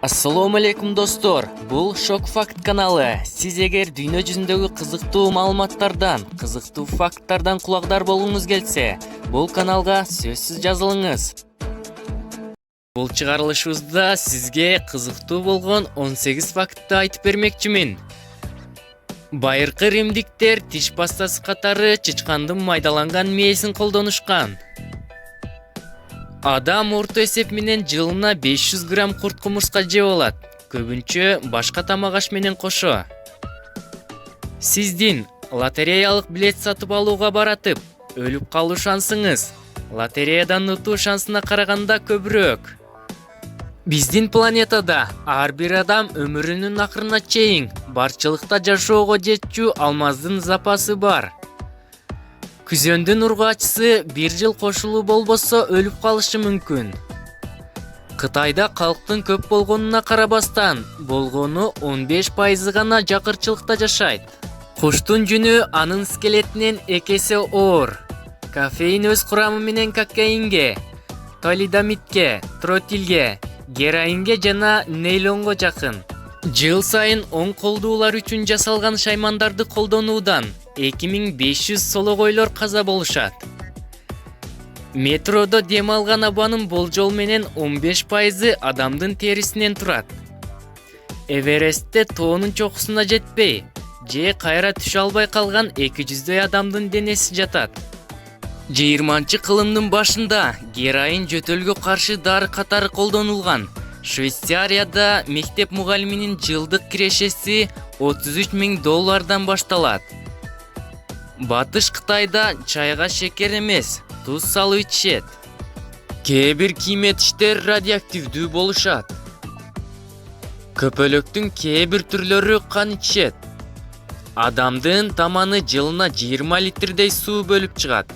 Ассалому алейкум достор. Бул Шок Факт каналы. Сиз эгер дүйнө жүзүндөгү кызыктуу маалыматтардан, кызыктуу факттардан кулагдар болгуңуз келсе, бул каналга сөзсүз жазылыңыз. Бул чыгарылышыбызда сизге кызыктуу болгон 18 фактты айтып бермекчимин. Байыркы римдиктер тиш пастасы катары чычкандын майдаланган мээсин колдонушкан. Адам орто эсеп менен жылына 500 грамм курт кумурска жеп алат, көбүнчө башка тамак аш менен кошо. Сиздин лотереялык билет сатып алууга баратып, өлүп калуу шансыңыз лотереядан утуу шансына караганда көбүрөөк. Биздин планетада ар бир адам өмүрүнүн акырына чейин барчылыкта жашоого жетчү алмаздын запасы бар. Күзөндүн ургаачысы 1 жыл кошулуу болбосо өлүп калышы мүмкүн. Кытайда калктын көп болгонуна карабастан, болгону 15% гана жакырчылыкта жашайт. Куштун жүнү анын скелетинен 2 эсе оор. Кофеин өз курамы менен кокаинге, талидомидке, тротилге, героинге жана нейлонго жакын. Жыл сайын оң колдуулар үчүн жасалган шаймандарды колдонуудан 2500 сологойлор каза болушат. Метродо дем алган абанын болжол менен 15% адамдын терисинен турат. Эверестте тоонун чокусуна жетпей, же кайра түшө албай калган 200дөй адамдын денеси жатат. 20-кылымдын башында героин жөтөлгө каршы дары катары колдонулган. Швейцарияда мектеп мугалиминин жылдык кирешеси $33,000 башталат. Батыш Кытайда чайга шекер эмес, туз салып ичишет. Кээ бир кийметиштер радиоактивдүү болушат. Көпөлөктүн кээ бир түрлөрү кан ичишет. Адамдын таманы жылына 20 литрдей суу бөлүп чыгат.